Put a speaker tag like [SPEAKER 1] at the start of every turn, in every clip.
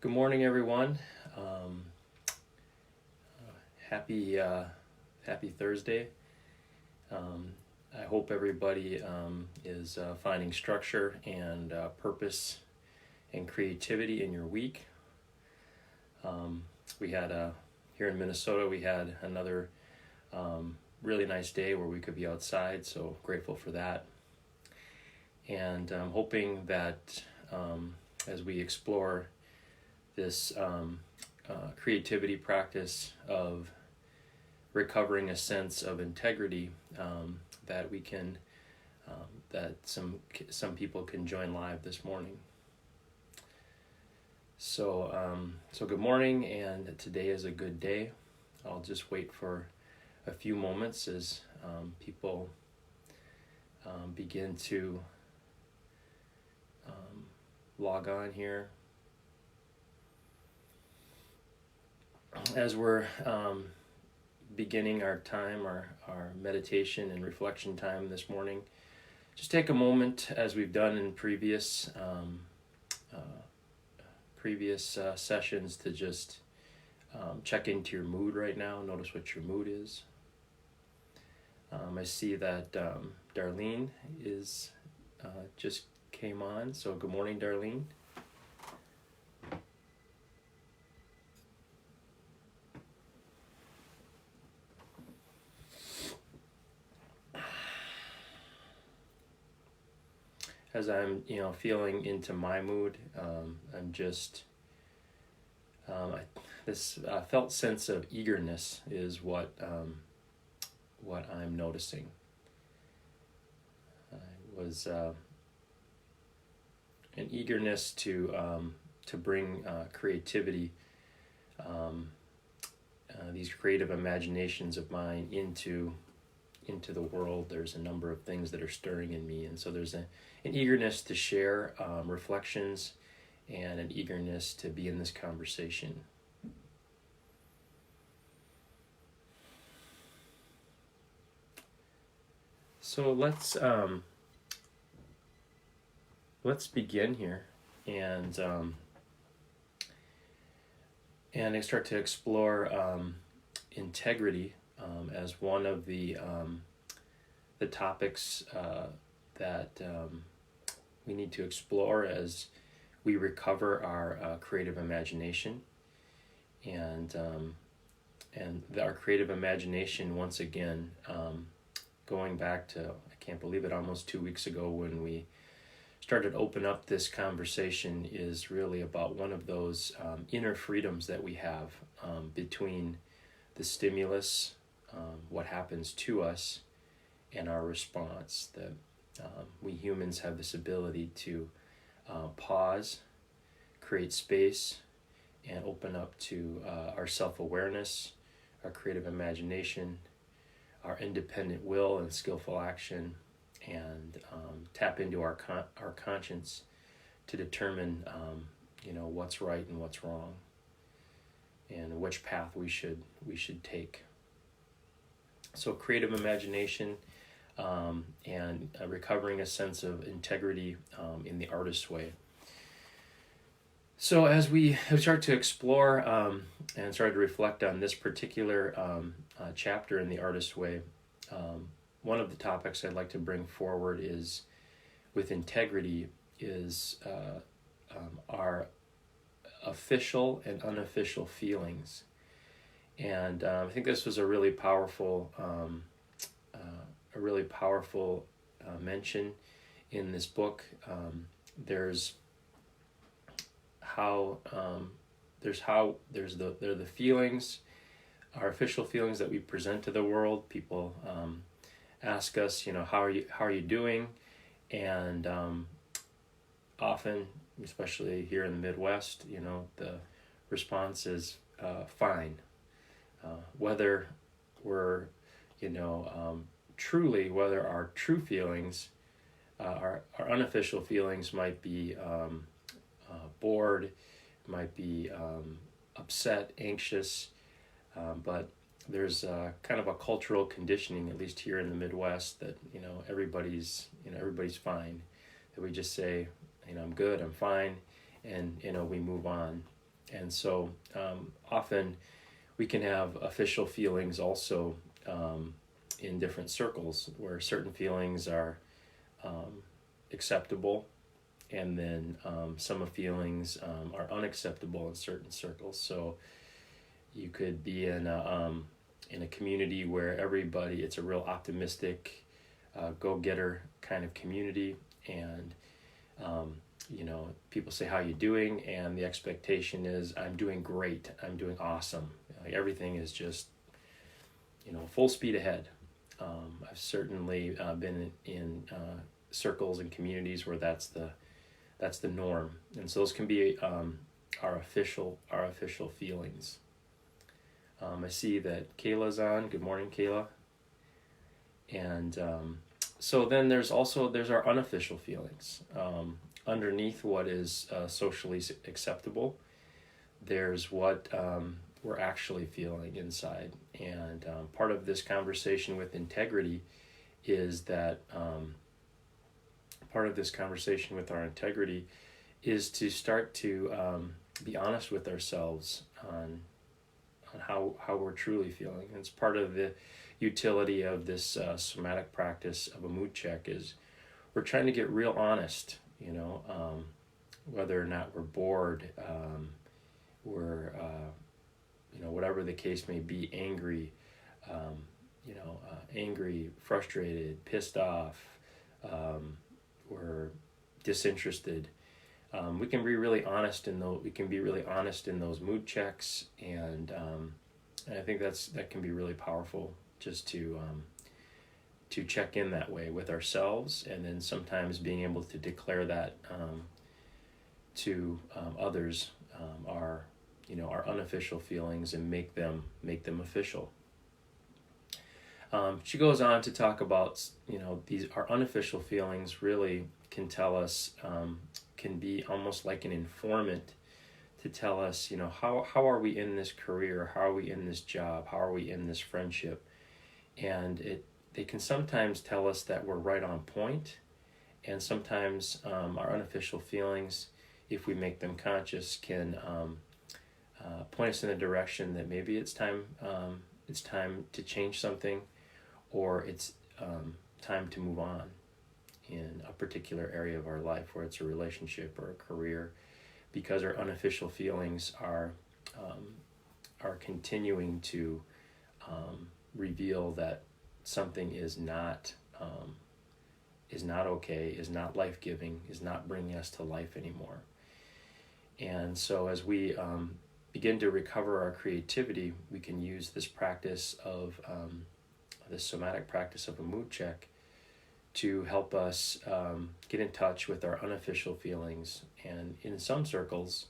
[SPEAKER 1] Good morning, everyone. Um, happy Thursday. Um, I hope everybody is finding structure and purpose and creativity in your week. We had here in Minnesota, we had another really nice day where we could be outside, so grateful for that. And I'm hoping that as we explore this creativity practice of recovering a sense of integrity, that we can that some people can join live this morning. So good morning, and today is a good day. I'll just wait for a few moments as people begin to log on here. As we're beginning our time, our meditation and reflection time this morning, just take a moment, as we've done in previous sessions, to just check into your mood right now. Notice what your mood is. I see that Darlene is just came on, so good morning, Darlene. As I'm, feeling into my mood, I'm just this felt sense of eagerness is what I'm noticing. I was an eagerness to bring creativity, these creative imaginations of mine into the world. There's a number of things that are stirring in me, and so there's an eagerness to share reflections and an eagerness to be in this conversation. So let's begin here and I start to explore integrity as one of the topics that we need to explore as we recover our creative imagination, and our creative imagination, once again, going back to, I can't believe it, almost 2 weeks ago when we started to open up this conversation, is really about one of those inner freedoms that we have between the stimulus, what happens to us, and our response. That we humans have this ability to pause, create space, and open up to our self-awareness, our creative imagination, our independent will and skillful action, and tap into our conscience to determine what's right and what's wrong, and which path we should take. So creative imagination and recovering a sense of integrity in the artist's way. So as we start to explore and start to reflect on this particular chapter in the artist's way, one of the topics I'd like to bring forward is, with integrity, is our official and unofficial feelings. And I think this was a really powerful mention in this book. There's the feelings, our official feelings that we present to the world. People ask us, how are you doing? And often, especially here in the Midwest, the response is fine. Whether we're, whether our true feelings, our unofficial feelings might be bored, might be upset, anxious, but there's kind of a cultural conditioning, at least here in the Midwest, that everybody's fine. That we just say, I'm good, I'm fine, and we move on. And so often we can have official feelings also in different circles, where certain feelings are acceptable, and then some feelings are unacceptable in certain circles. So you could be in a community where everybody, it's a real optimistic, go-getter kind of community, and people say, how you doing? And the expectation is, I'm doing great, I'm doing awesome. Like, everything is just, full speed ahead. I've certainly been in circles and communities where that's the norm, and so those can be our official feelings. I see that Kayla's on. Good morning, Kayla. And so then there's our unofficial feelings. Underneath what is socially acceptable, there's what we're actually feeling inside. And part of this conversation with integrity is that part of this conversation with our integrity is to start to be honest with ourselves on how we're truly feeling. And it's part of the utility of this somatic practice of a mood check is we're trying to get real honest, whether or not we're bored, we're, whatever the case may be, angry, angry, frustrated, pissed off, we're disinterested. We can be really honest in those mood checks, and I think that can be really powerful, just to check in that way with ourselves, and then sometimes being able to declare that to others, our unofficial feelings, and make them official. She goes on to talk about our unofficial feelings really can tell us, can be almost like an informant to tell us, how are we in this career, how are we in this job, how are we in this friendship, and they can sometimes tell us that we're right on point, and sometimes our unofficial feelings, if we make them conscious, can point us in a direction that maybe it's time to change something, or it's time to move on in a particular area of our life, where it's a relationship or a career, because our unofficial feelings are continuing to reveal that something is not okay, is not life-giving, is not bringing us to life anymore. And so as we begin to recover our creativity, we can use this practice of this somatic practice of a mood check to help us get in touch with our unofficial feelings, and in some circles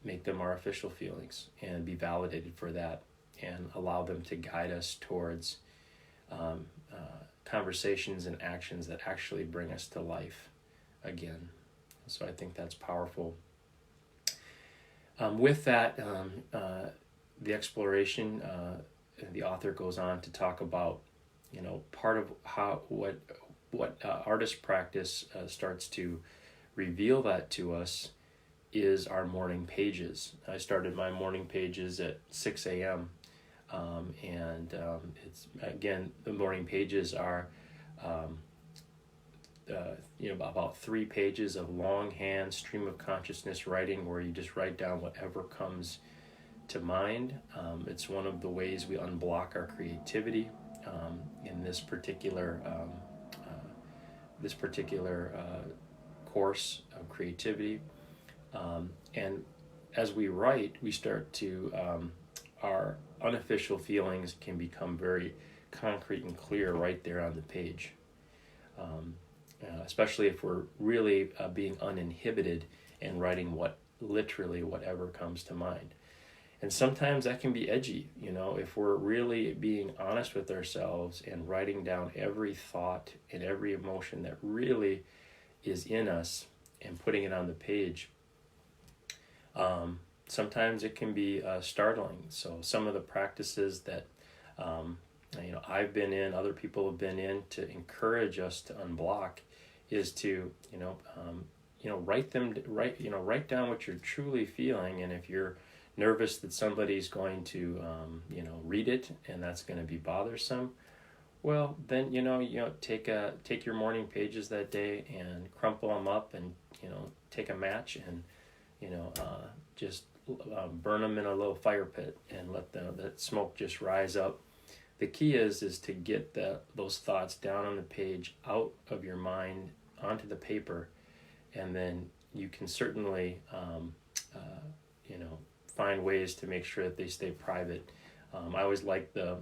[SPEAKER 1] make them our official feelings and be validated for that, and allow them to guide us towards conversations and actions that actually bring us to life again. So I think that's powerful. With that, the exploration, the author goes on to talk about, part of what artist practice starts to reveal that to us is our morning pages. I started my morning pages at 6 a.m. And it's, again, the morning pages are about 3 pages of longhand stream of consciousness writing, where you just write down whatever comes to mind. It's one of the ways we unblock our creativity in this particular course of creativity. And as we write, we start to our unofficial feelings can become very concrete and clear right there on the page. Especially if we're really being uninhibited and writing literally whatever comes to mind. And sometimes that can be edgy, if we're really being honest with ourselves and writing down every thought and every emotion that really is in us and putting it on the page. Sometimes it can be startling. So some of the practices that I've been in, other people have been in, to encourage us to unblock, is to write down what you're truly feeling. And if you're nervous that somebody's going to read it and that's going to be bothersome, well, then take your morning pages that day and crumple them up, and take a match and just burn them in a little fire pit and let that smoke just rise up. The key is to get those thoughts down on the page, out of your mind, onto the paper, and then you can certainly find ways to make sure that they stay private. I always like the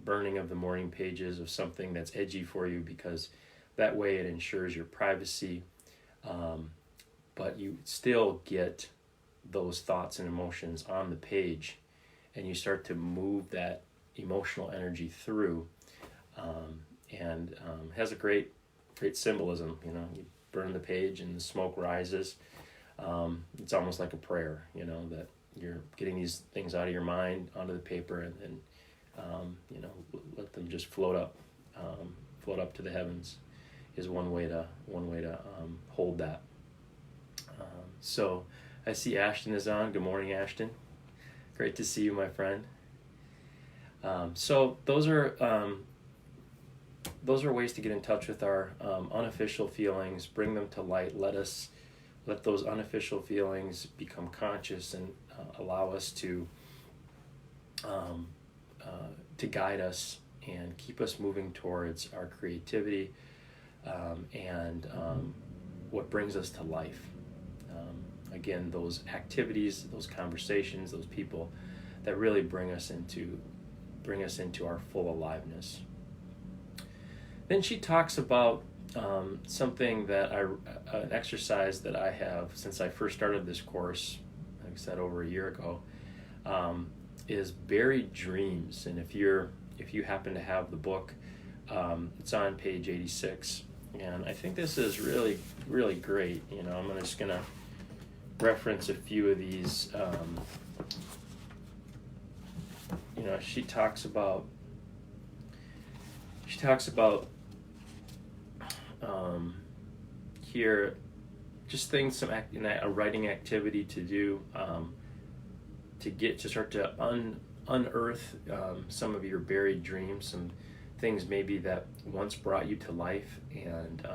[SPEAKER 1] burning of the morning pages of something that's edgy for you, because that way it ensures your privacy, but you still get those thoughts and emotions on the page, and you start to move that emotional energy through, and has a great symbolism. You burn the page and the smoke rises. It's almost like a prayer, that you're getting these things out of your mind onto the paper, and then let them just float up to the heavens is one way to hold that. So I see Ashton is on. Good morning, Ashton. Great to see you, my friend. So those are ways to get in touch with our unofficial feelings, bring them to light, let those unofficial feelings become conscious, and allow us to guide us and keep us moving towards our creativity, and what brings us to life. Again, those activities, those conversations, those people that really bring us into our full aliveness. Then she talks about something that an exercise that I have since I first started this course, like I said, over a year ago, is buried dreams. And if you happen to have the book, it's on page 86. And I think this is really, really great. I'm just gonna reference a few of these. She talks about here just things, a writing activity to do, to start to unearth some of your buried dreams, some things maybe that once brought you to life, and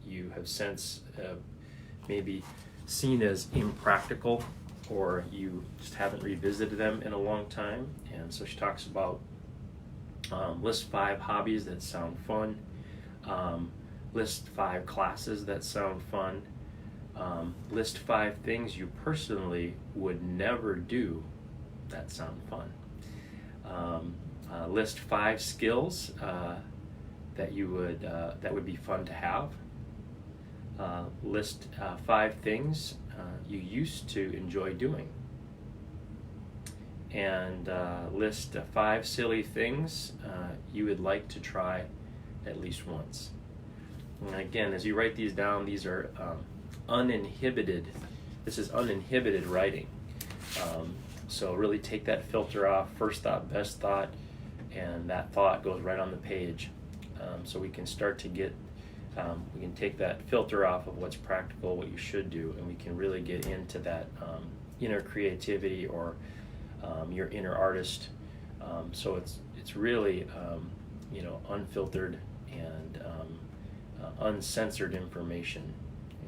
[SPEAKER 1] you have since maybe seen as impractical, or you just haven't revisited them in a long time. And so she talks about list 5 hobbies that sound fun, list 5 classes that sound fun, list 5 things you personally would never do that sound fun, list 5 skills that would be fun to have, list 5 things you used to enjoy doing, and list 5 silly things you would like to try at least once. And again, as you write these down, these are uninhibited. This is uninhibited writing. So really take that filter off, first thought, best thought, and that thought goes right on the page. So we can start to get, we can take that filter off of what's practical, what you should do, and we can really get into that inner creativity, or your inner artist. So it's really unfiltered and uncensored information,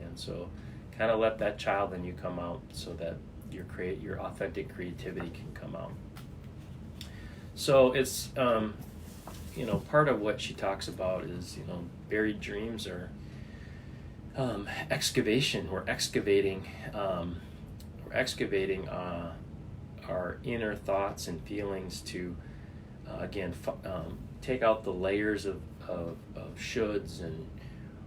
[SPEAKER 1] and so kind of let that child in you come out, so that your authentic creativity can come out. So it's part of what she talks about is buried dreams, or excavation. We're excavating our inner thoughts and feelings to take out the layers of shoulds and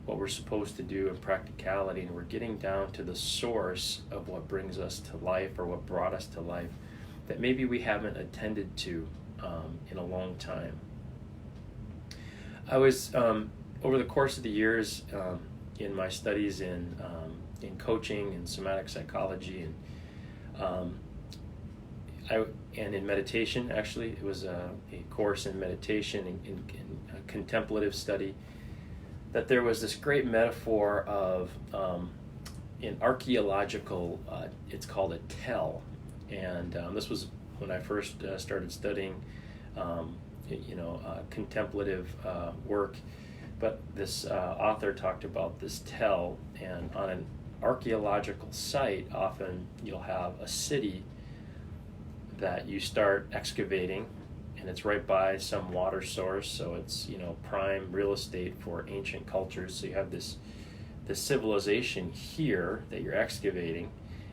[SPEAKER 1] what we're supposed to do in practicality, and we're getting down to the source of what brings us to life, or what brought us to life, that maybe we haven't attended to in a long time. I was over the course of the years in my studies in coaching and somatic psychology, and in meditation. Actually, it was a course in meditation, in contemplative study, that there was this great metaphor of in archaeological, it's called a tell, and this was when I first started studying, contemplative work. But this author talked about this tell, and on an archaeological site, often you'll have a city that you start excavating, and it's right by some water source, so it's prime real estate for ancient cultures. So you have this civilization here that you're excavating,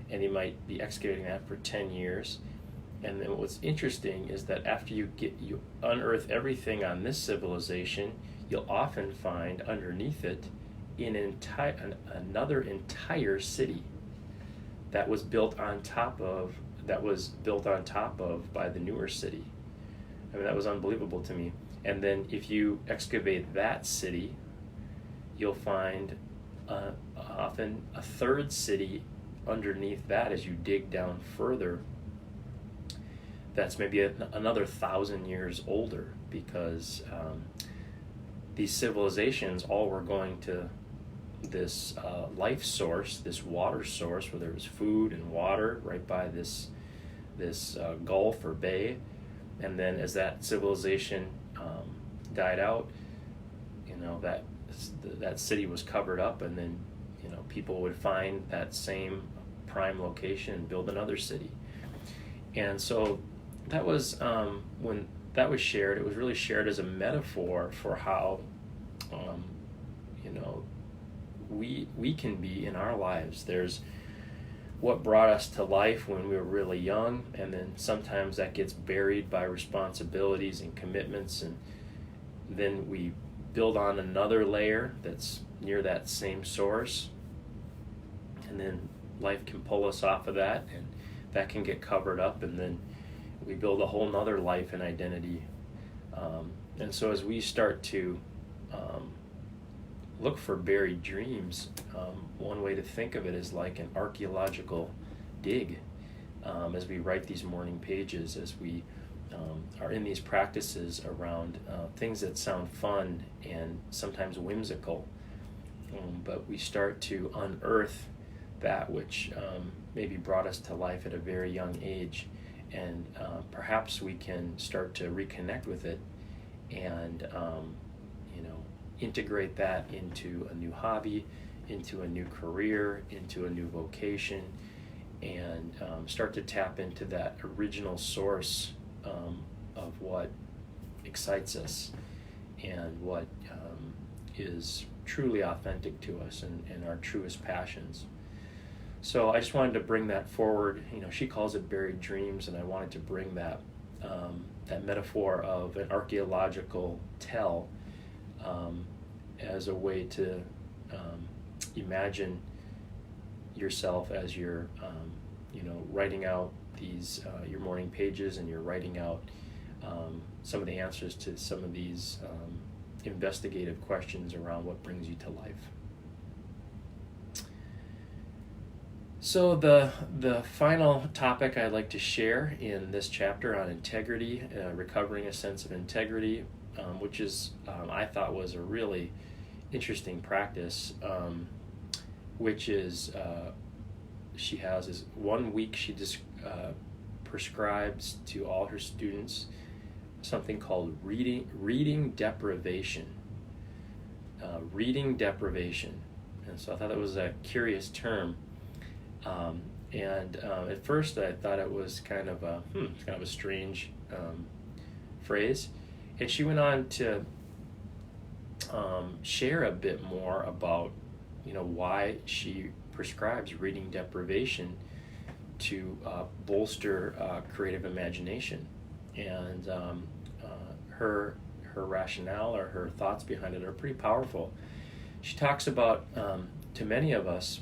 [SPEAKER 1] and you might be excavating that for 10 years. And then what's interesting is that after you unearth everything on this civilization, you'll often find underneath it another entire city that was built on top of by the newer city. I mean, that was unbelievable to me. And then if you excavate that city, you'll find often a third city underneath that as you dig down further. That's maybe another 1,000 years older, because these civilizations all were going to this life source, this water source, where there was food and water right by this gulf or bay. And then as that civilization died out, that city was covered up, and then people would find that same prime location and build another city. And so that was when that was shared. It was really shared as a metaphor for how we can be in our lives. There's what brought us to life when we were really young, and then sometimes that gets buried by responsibilities and commitments, and then we build on another layer that's near that same source, and then life can pull us off of that, and that can get covered up, and then we build a whole nother life and identity. And so as we start to look for buried dreams, one way to think of it is like an archaeological dig. As we write these morning pages, as we are in these practices around things that sound fun and sometimes whimsical, but we start to unearth that which maybe brought us to life at a very young age, and perhaps we can start to reconnect with it and integrate that into a new hobby, into a new career, into a new vocation, and start to tap into that original source of what excites us and what is truly authentic to us and our truest passions. So I just wanted to bring that forward. She calls it buried dreams, and I wanted to bring that metaphor of an archaeological tell as a way to imagine yourself as you're writing out these your morning pages, and you're writing out some of the answers to some of these investigative questions around what brings you to life. So the final topic I'd like to share in this chapter on integrity, recovering a sense of integrity, which is I thought was a really interesting practice, which is she has is 1 week she just prescribes to all her students something called reading deprivation. Reading deprivation. And so I thought that was a curious term. At first I thought it was kind of a strange phrase. And she went on to share a bit more about why she prescribes reading deprivation to bolster creative imagination, and her rationale or her thoughts behind it are pretty powerful. She talks about to many of us,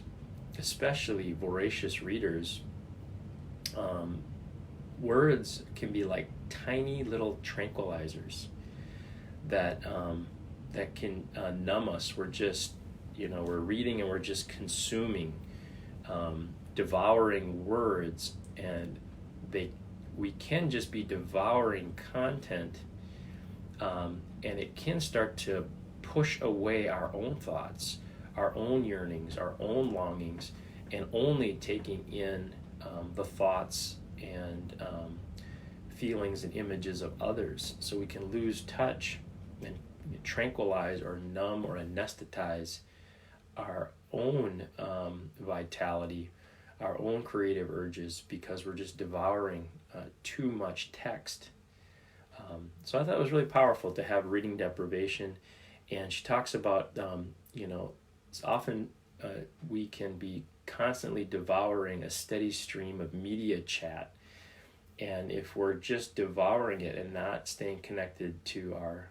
[SPEAKER 1] especially voracious readers, words can be like tiny little tranquilizers that can numb us. We're just we're reading and we're just consuming, devouring words, and we can just be devouring content, and it can start to push away our own thoughts, our own yearnings, our own longings, and only taking in the thoughts and feelings and images of others, so we can lose touch and tranquilize or numb or anesthetize our own vitality, our own creative urges, because we're just devouring too much text. So I thought it was really powerful to have reading deprivation. And she talks about, it's often we can be constantly devouring a steady stream of media chat. And if we're just devouring it and not staying connected to our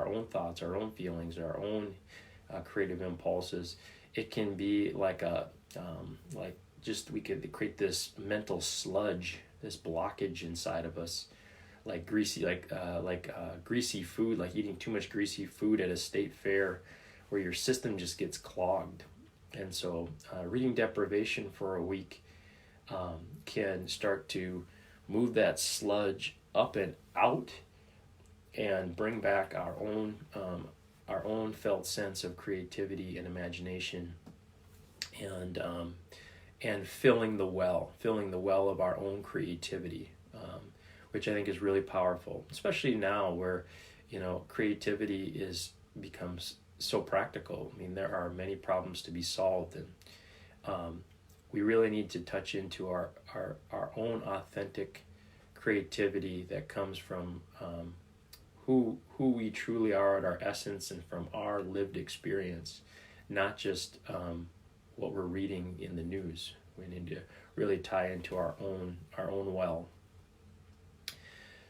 [SPEAKER 1] own thoughts, our own feelings, our own creative impulses, it can be like we could create this mental sludge, this blockage inside of us, like greasy food, like eating too much greasy food at a state fair, where your system just gets clogged. And so reading deprivation for a week can start to move that sludge up and out and bring back our own felt sense of creativity and imagination, and filling the well of our own creativity, which I think is really powerful, especially now where creativity becomes so practical. I mean, there are many problems to be solved, and we really need to touch into our own authentic creativity that comes from who we truly are at our essence and from our lived experience, not just what we're reading in the news. We need to really tie into our own well.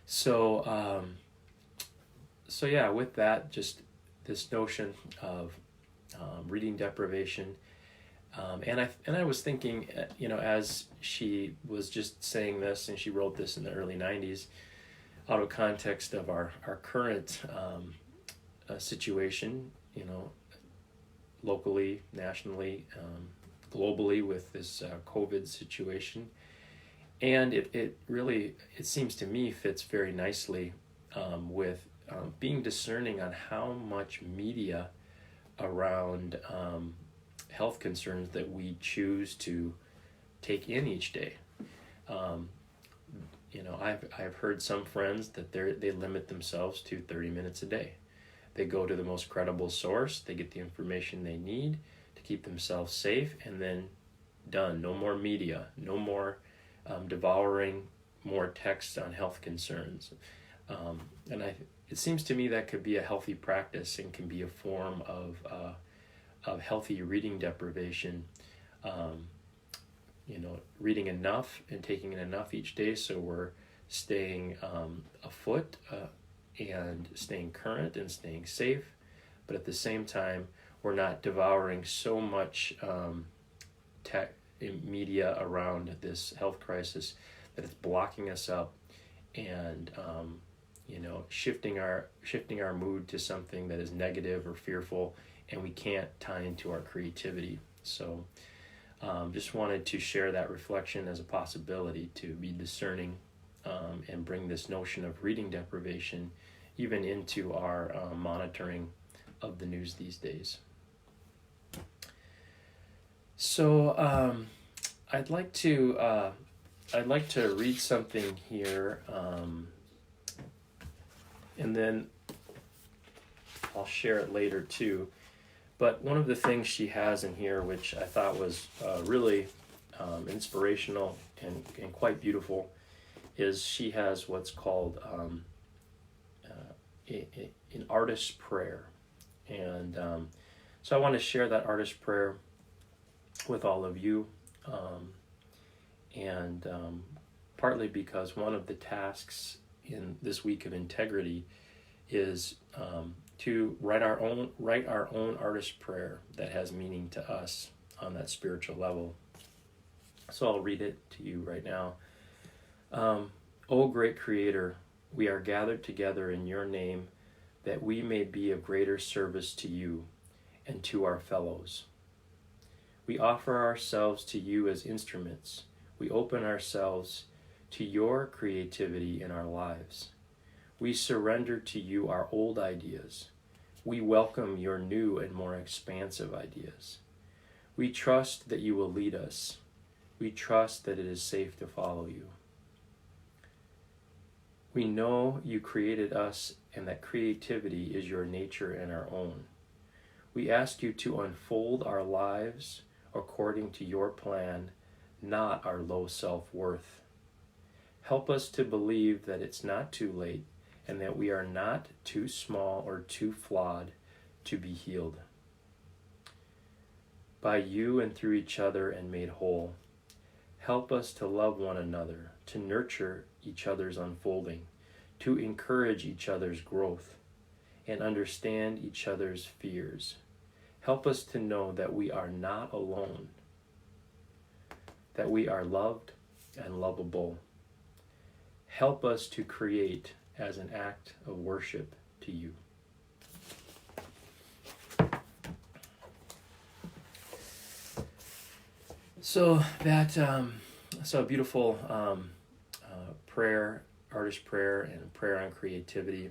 [SPEAKER 1] So yeah, with that, just this notion of reading deprivation, and I was thinking, as she was just saying this, and she wrote this in the early 90s, out of context of our current situation, locally, nationally, globally, with this COVID situation. And it really, it seems to me, fits very nicely with being discerning on how much media around health concerns that we choose to take in each day. I've heard some friends that they limit themselves to 30 minutes a day. They go to the most credible source, they get the information they need to keep themselves safe, and then done. No more media, no more devouring more texts on health concerns. And it seems to me that could be a healthy practice and can be a form of healthy reading deprivation. Reading enough and taking in enough each day, so we're staying afoot and staying current and staying safe, but at the same time we're not devouring so much tech media around this health crisis that it's blocking us up and shifting our mood to something that is negative or fearful, and we can't tie into our creativity. So just wanted to share that reflection as a possibility to be discerning and bring this notion of reading deprivation even into our monitoring of the news these days. So I'd like to read something here, and then I'll share it later too. But one of the things she has in here, which I thought was really inspirational and quite beautiful, is she has what's called an artist's prayer. And so I want to share that artist's prayer with all of you, and partly because one of the tasks in this week of integrity is to write our own artist's prayer that has meaning to us on that spiritual level. So I'll read it to you right now. O great Creator, we are gathered together in your name that we may be of greater service to you and to our fellows. We offer ourselves to you as instruments. We open ourselves to your creativity in our lives. We surrender to you our old ideas. We welcome your new and more expansive ideas. We trust that you will lead us. We trust that it is safe to follow you. We know you created us and that creativity is your nature and our own. We ask you to unfold our lives according to your plan, not our low self-worth. Help us to believe that it's not too late and that we are not too small or too flawed to be healed. By you and through each other and made whole, help us to love one another, to nurture each other's unfolding, to encourage each other's growth, and understand each other's fears. Help us to know that we are not alone, that we are loved and lovable. Help us to create as an act of worship to you. So that's a beautiful prayer, artist prayer, and prayer on creativity.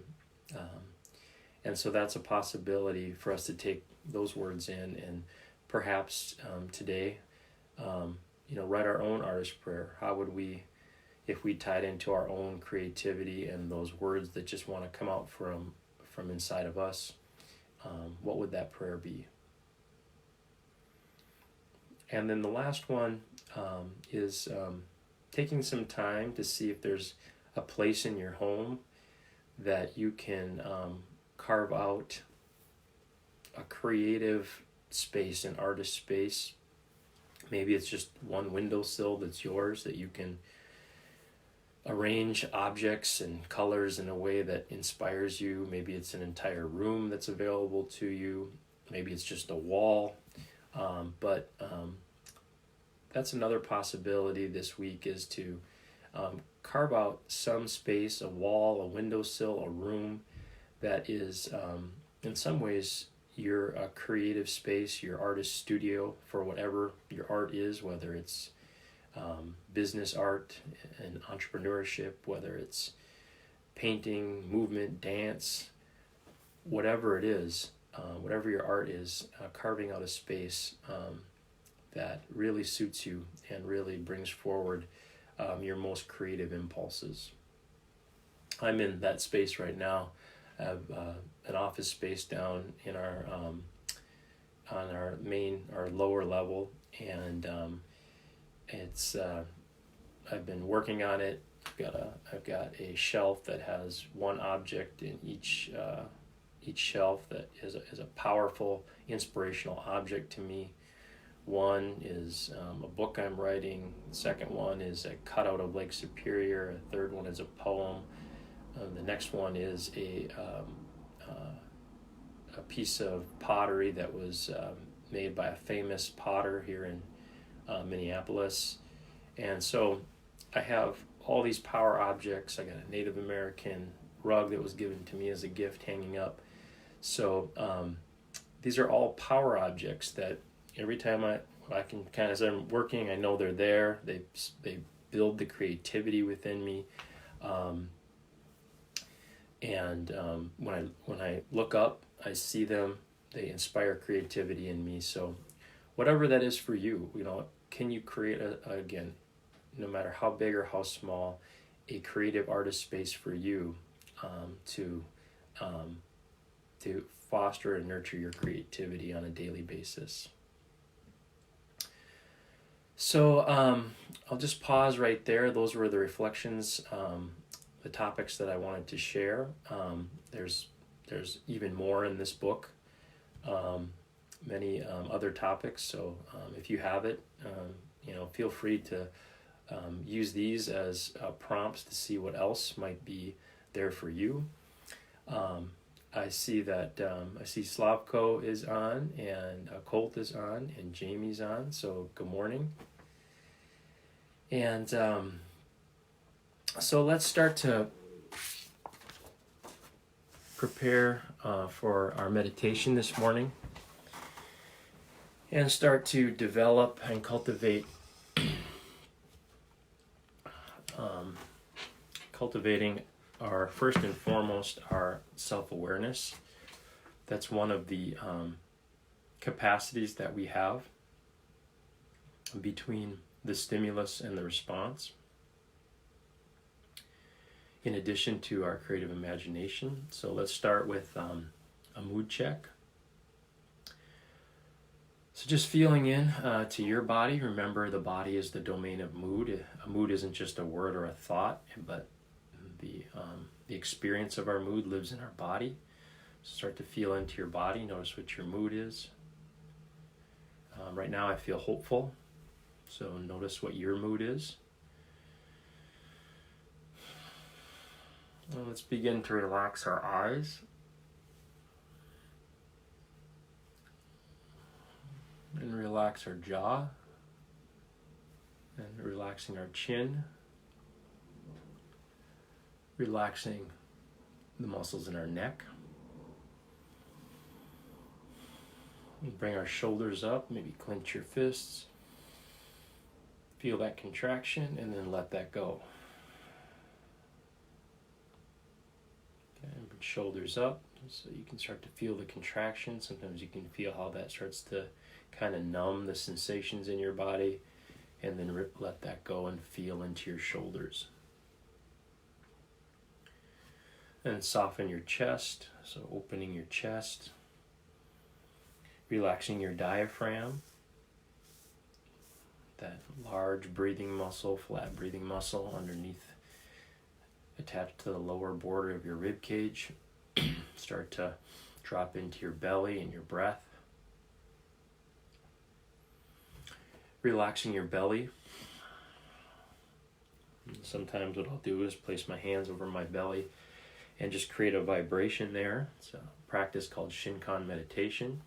[SPEAKER 1] And so that's a possibility for us to take those words in and perhaps today, write our own artist prayer. How would we, if we tied into our own creativity and those words that just want to come out from inside of us, what would that prayer be? And then the last one is taking some time to see if there's a place in your home that you can carve out a creative space, an artist space. Maybe it's just one windowsill that's yours that you can arrange objects and colors in a way that inspires you. Maybe it's an entire room that's available to you. Maybe it's just a wall. But that's another possibility this week, is to carve out some space, a wall, a windowsill, a room that is in some ways your creative space, your artist studio for whatever your art is, whether it's business art and entrepreneurship, whether it's painting, movement, dance, whatever it is, whatever your art is, carving out a space that really suits you and really brings forward your most creative impulses. I'm in that space right now. I have an office space down in our on our lower level, and it's I've been working on it. I've got a shelf that has one object in each shelf that is a powerful, inspirational object to me. One is a book I'm writing. The second one is a cutout of Lake Superior. A third one is a poem. The next one is a piece of pottery that was made by a famous potter here in Minneapolis. And so I have all these power objects. I got a Native American rug that was given to me as a gift hanging up. So these are all power objects that every time I can kind of, as I'm working, I know they're there. They build the creativity within me. And when I look up, I see them. They inspire creativity in me. So whatever that is for you, can you create again, no matter how big or how small, a creative artist space for you to foster and nurture your creativity on a daily basis. So I'll just pause right there. Those were the reflections, the topics that I wanted to share. There's even more in this book, many other topics. So if you have it, feel free to use these as prompts to see what else might be there for you. I see that Slavko is on, and Colt is on, and Jamie's on. So good morning. And so let's start to prepare for our meditation this morning, and start to develop and cultivate cultivating our, first and foremost, our self-awareness. That's one of the capacities that we have. between the stimulus and the response, in addition to our creative imagination. So let's start with a mood check. So just feeling in to your body. Remember, the body is the domain of mood. A mood isn't just a word or a thought, but the experience of our mood lives in our body. So start to feel into your body. Notice what your mood is. Right now I feel hopeful. So notice what your mood is. Well, let's begin to relax our eyes. And relax our jaw. And relaxing our chin. Relaxing the muscles in our neck. And bring our shoulders up, maybe clench your fists. Feel that contraction and then let that go. Okay, and bring shoulders up so you can start to feel the contraction. Sometimes you can feel how that starts to kind of numb the sensations in your body, and then let that go and feel into your shoulders. And soften your chest, so opening your chest, relaxing your diaphragm, that large breathing muscle, flat breathing muscle underneath, attached to the lower border of your rib cage. Start to drop into your belly and your breath. Relaxing your belly. Sometimes what I'll do is place my hands over my belly and just create a vibration there. It's a practice called Shinkan meditation.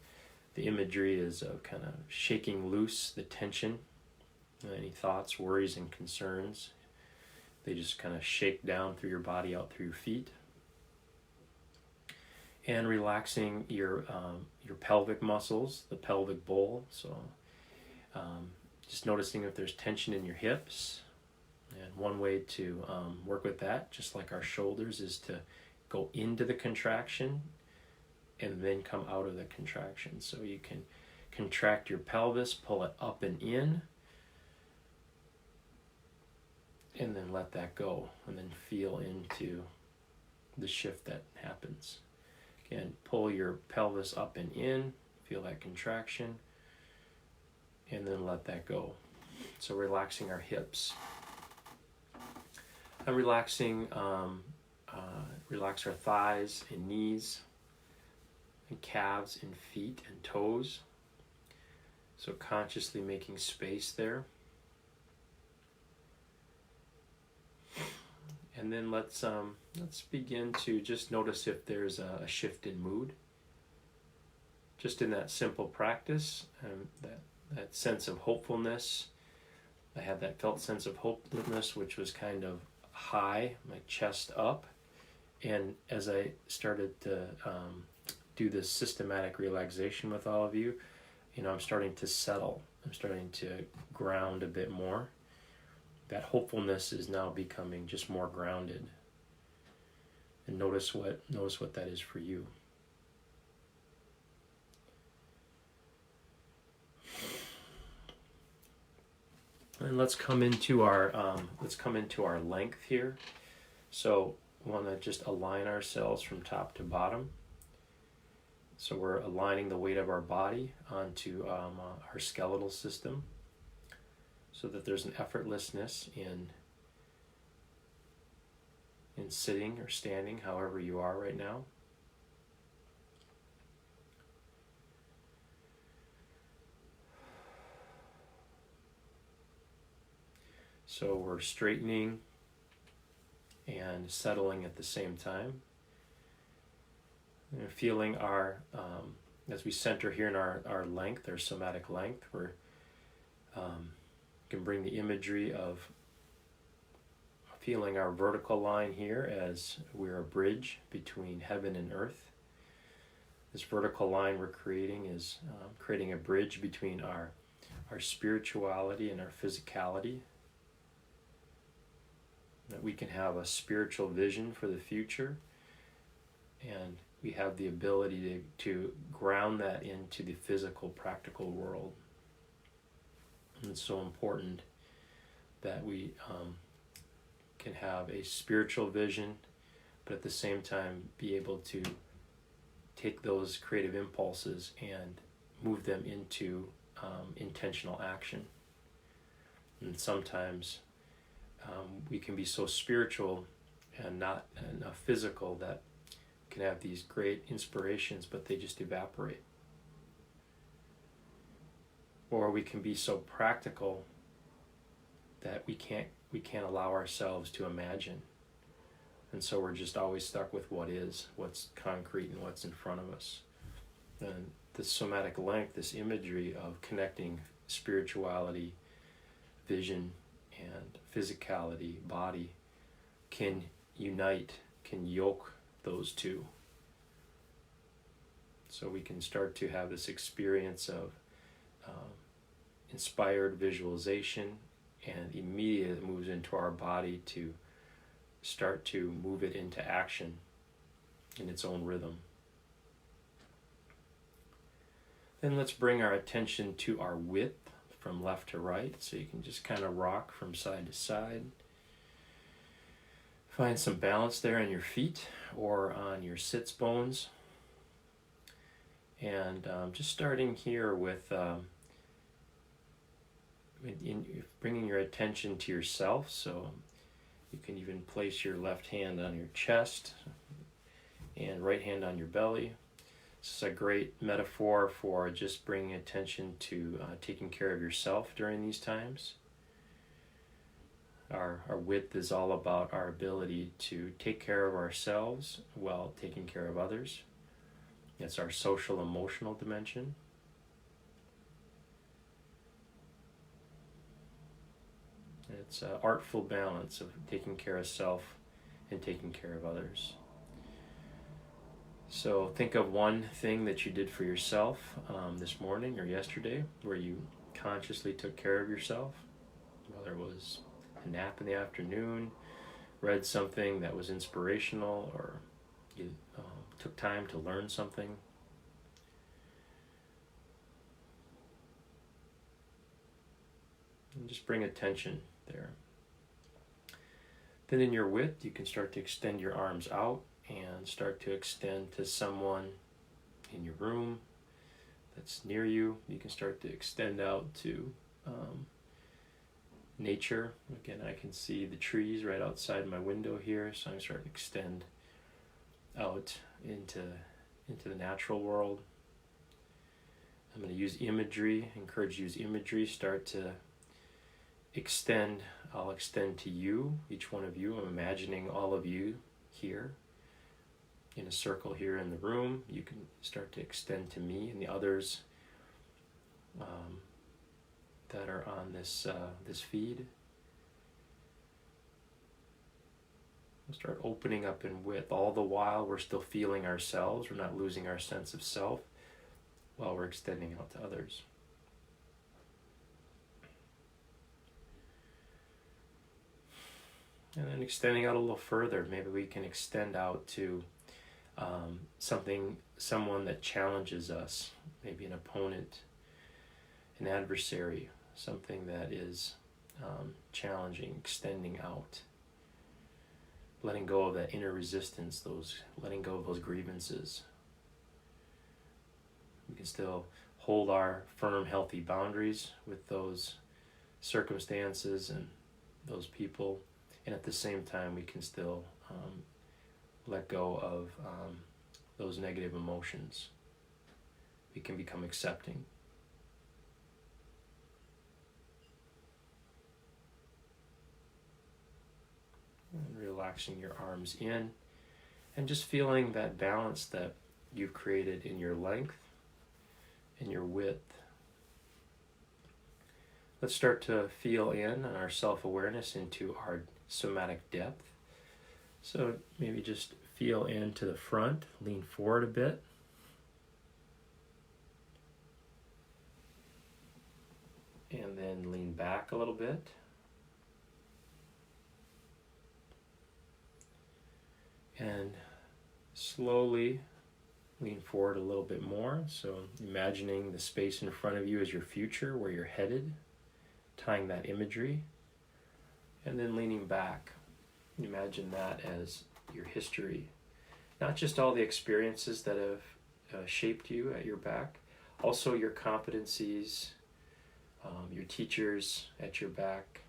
[SPEAKER 1] The imagery is of kind of shaking loose the tension, any thoughts, worries, and concerns. They just kind of shake down through your body, out through your feet. And relaxing your pelvic muscles, the pelvic bowl. So just noticing if there's tension in your hips. And one way to work with that, just like our shoulders, is to go into the contraction and then come out of the contraction. So you can contract your pelvis, pull it up and in, and then let that go, and then feel into the shift that happens. Again, pull your pelvis up and in, feel that contraction, and then let that go. So relaxing our hips. And relaxing, relax our thighs and knees, and calves and feet and toes. So consciously making space there. And then let's begin to just notice if there's a shift in mood. Just in that simple practice, that sense of hopefulness. I had that felt sense of hopefulness, which was kind of high, my chest up. And as I started to do this systematic relaxation with all of you, I'm starting to settle. I'm starting to ground a bit more. That hopefulness is now becoming just more grounded. And notice what that is for you. And let's come into our length here. So we want to just align ourselves from top to bottom. So we're aligning the weight of our body onto our skeletal system, so that there's an effortlessness in sitting or standing, however you are right now. So we're straightening and settling at the same time. And feeling our, as we center here in our length, our somatic length, we're can bring the imagery of feeling our vertical line here as we're a bridge between heaven and earth. This vertical line we're creating is creating a bridge between our spirituality and our physicality. That we can have a spiritual vision for the future, and we have the ability to ground that into the physical, practical world. And it's so important that we can have a spiritual vision, but at the same time be able to take those creative impulses and move them into intentional action. And sometimes we can be so spiritual and not enough physical that can have these great inspirations, but they just evaporate. Or we can be so practical that we can't allow ourselves to imagine. And so we're just always stuck with what is, what's concrete and what's in front of us. And the somatic length, this imagery of connecting spirituality, vision, and physicality, body, can unite, can yoke those two. So we can start to have this experience of inspired visualization, and immediately it moves into our body to start to move it into action in its own rhythm. Then let's bring our attention to our width from left to right, so you can just kind of rock from side to side. Find some balance there on your feet or on your sits bones. And just starting here with bringing your attention to yourself, so you can even place your left hand on your chest and right hand on your belly. This is a great metaphor for just bringing attention to taking care of yourself during these times. Our width is all about our ability to take care of ourselves while taking care of others. It's our social emotional dimension. It's an artful balance of taking care of self and taking care of others. So think of one thing that you did for yourself this morning or yesterday where you consciously took care of yourself, whether it was a nap in the afternoon, read something that was inspirational, or you took time to learn something. And just bring attention there. Then in your width, you can start to extend your arms out and start to extend to someone in your room that's near you. You can start to extend out to nature. Again, I can see the trees right outside my window here, so I'm starting to extend out into the natural world. I'm going to use imagery, encourage you to use imagery, start to extend. I'll extend to you, each one of you. I'm imagining all of you here in a circle here in the room. You can start to extend to me and the others that are on this feed. We'll start opening up in width. All the while we're still feeling ourselves. We're not losing our sense of self while we're extending out to others. And then extending out a little further, maybe we can extend out to someone that challenges us, maybe an opponent, an adversary, something that is challenging, extending out, letting go of that inner resistance, letting go of those grievances. We can still hold our firm, healthy boundaries with those circumstances and those people, and at the same time we can still let go of those negative emotions. We can become accepting. And relaxing your arms in and just feeling that balance that you've created in your length and your width. Let's start to feel in our self-awareness into our somatic depth. So maybe just feel into the front, lean forward a bit. And then lean back a little bit. And slowly lean forward a little bit more. So imagining the space in front of you as your future, where you're headed. tying that imagery, and then leaning back. Imagine that as your history, not just all the experiences that have shaped you at your back, also your competencies, your teachers at your back.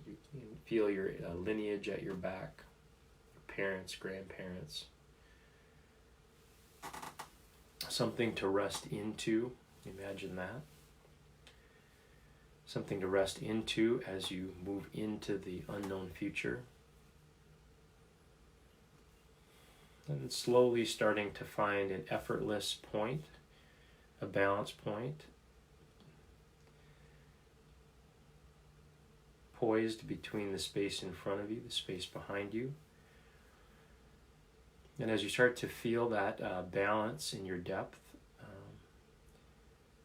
[SPEAKER 1] You can feel your lineage at your back, your parents, grandparents. Something to rest into, imagine that. Something to rest into as you move into the unknown future. And slowly starting to find an effortless point, a balance point, poised between the space in front of you, the space behind you. And as you start to feel that balance in your depth,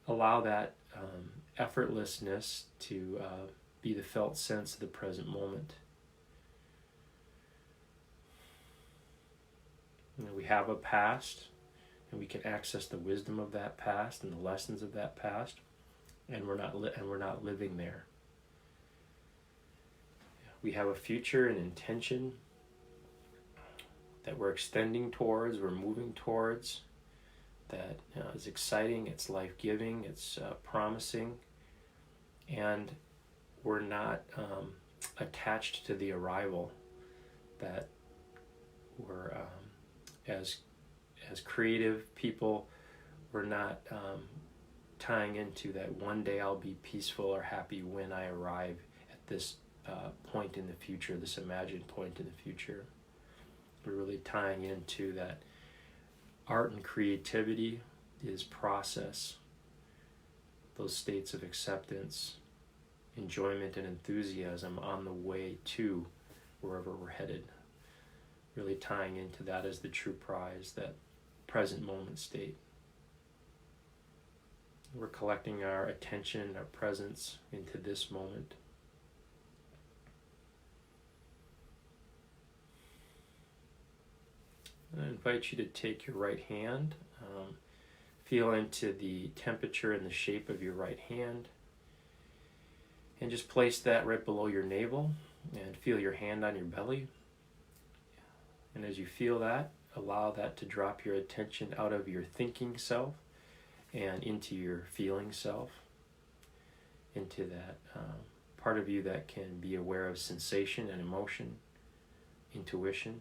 [SPEAKER 1] allow that effortlessness to be the felt sense of the present moment. You know, we have a past, and we can access the wisdom of that past and the lessons of that past, and we're not living there. We have a future and intention that we're extending towards, we're moving towards, that is exciting, it's life-giving, it's promising, and we're not attached to the arrival. That we're, as creative people, we're not tying into that one day I'll be peaceful or happy when I arrive at this point in the future, this imagined point in the future. We're really tying into that art and creativity is process, those states of acceptance, enjoyment, and enthusiasm on the way to wherever we're headed. Really tying into that as the true prize, that present moment state. We're collecting our attention, our presence into this moment. I invite you to take your right hand, feel into the temperature and the shape of your right hand, and just place that right below your navel and feel your hand on your belly. And as you feel that, allow that to drop your attention out of your thinking self and into your feeling self, into that part of you that can be aware of sensation and emotion, intuition.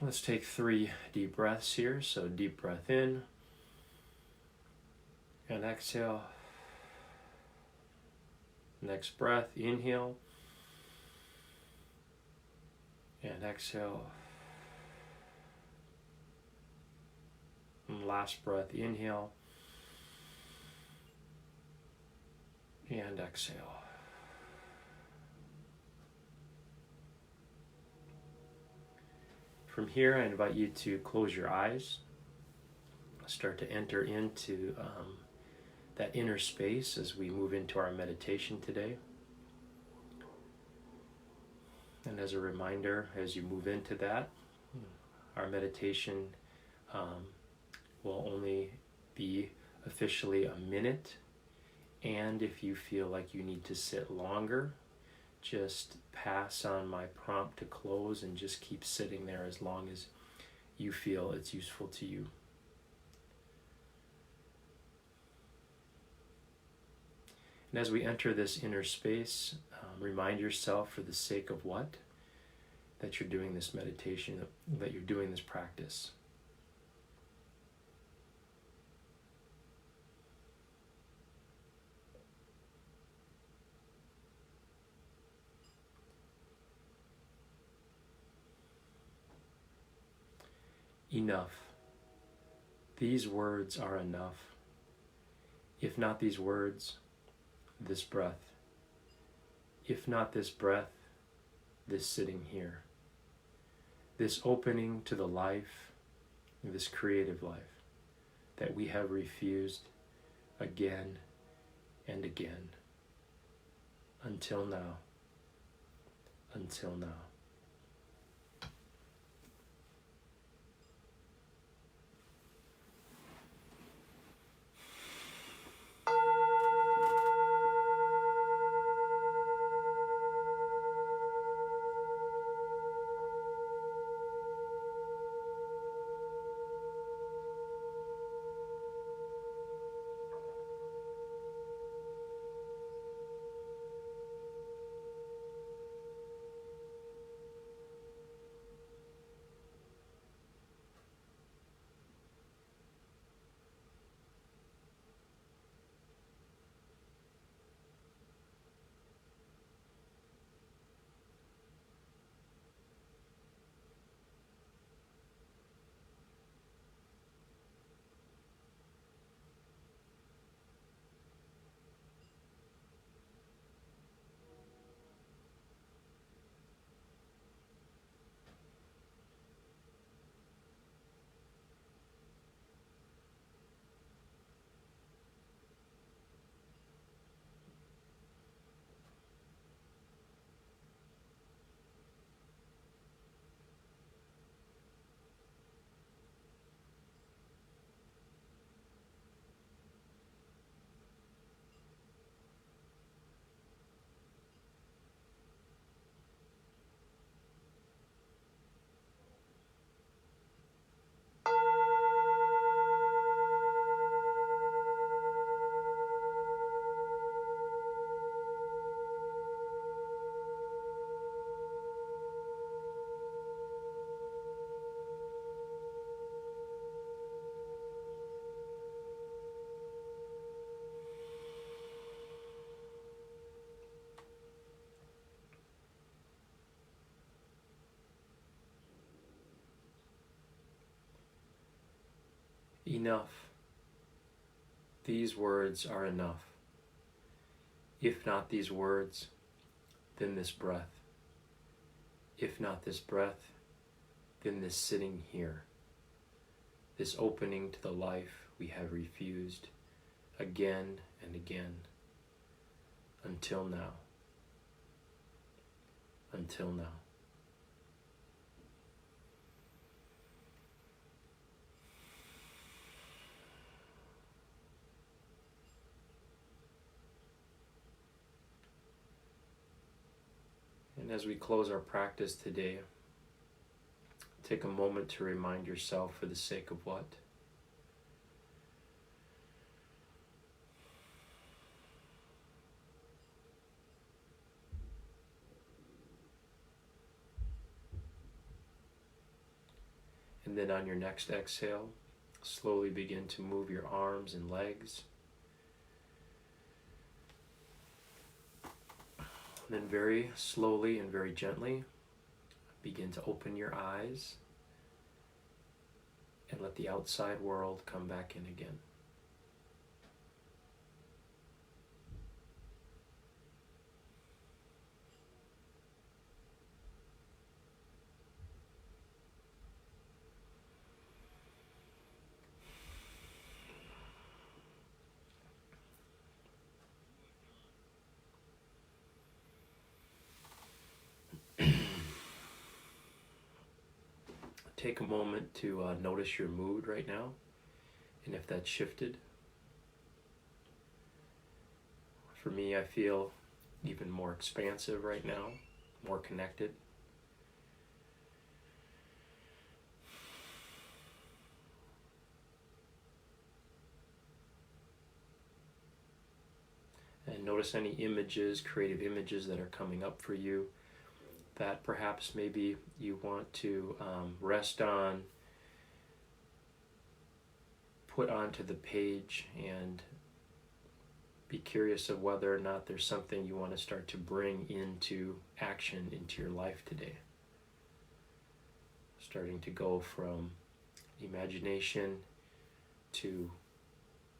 [SPEAKER 1] Let's take 3 deep breaths here. So deep breath in and exhale. Next breath, inhale and exhale. And last breath, inhale and exhale. From here, I invite you to close your eyes, start to enter into that inner space as we move into our meditation today. And as a reminder, as you move into that, our meditation will only be officially a minute, and if you feel like you need to sit longer, just pass on my prompt to close and just keep sitting there as long as you feel it's useful to you. And as we enter this inner space, remind yourself, for the sake of what? That you're doing this meditation, that you're doing this practice. Enough. These words are enough. If not these words, this breath. If not this breath, this sitting here. This opening to the life, this creative life that we have refused again and again. Until now. Until now. enough. These words are enough. If not these words, then this breath. If not this breath, then this sitting here. This opening to the life we have refused again and again. Until now. Until now. And as we close our practice today, take a moment to remind yourself for the sake of what? And then on your next exhale, slowly begin to move your arms and legs. And then very slowly and very gently, begin to open your eyes and let the outside world come back in again. Take a moment to notice your mood right now, and if that's shifted. For me, I feel even more expansive right now, more connected. And notice any images, creative images that are coming up for you that perhaps maybe you want to rest on, put onto the page, and be curious of whether or not there's something you want to start to bring into action into your life today. Starting to go from imagination to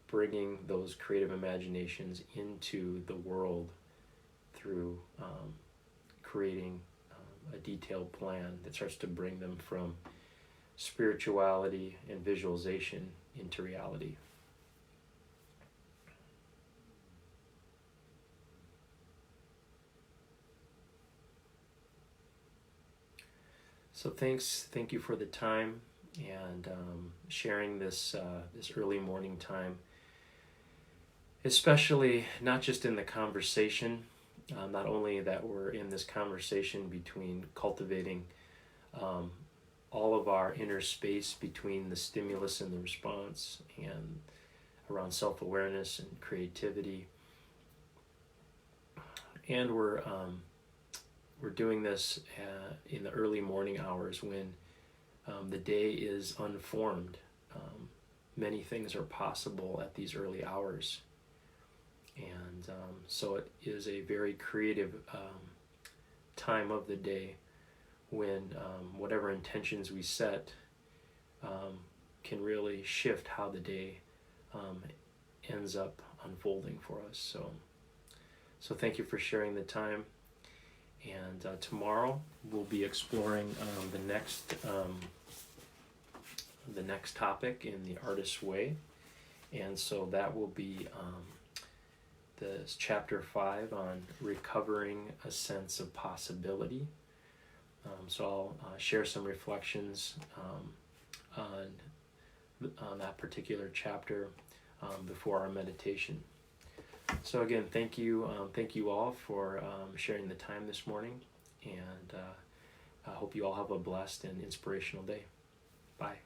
[SPEAKER 1] bringing those creative imaginations into the world through creating a detailed plan that starts to bring them from spirituality and visualization into reality. So thank you for the time and sharing this early morning time, especially not just in the conversation. Not only that we're in this conversation between cultivating all of our inner space between the stimulus and the response, and around self-awareness and creativity, and we're doing this in the early morning hours when the day is unformed. Many things are possible at these early hours. And so it is a very creative time of the day when whatever intentions we set can really shift how the day ends up unfolding for us. So thank you for sharing the time. And tomorrow we'll be exploring the next topic in the artist's way, and so that will be this chapter 5 on recovering a sense of possibility. So I'll share some reflections on that particular chapter before our meditation. So again, thank you all for sharing the time this morning, and I hope you all have a blessed and inspirational day. Bye.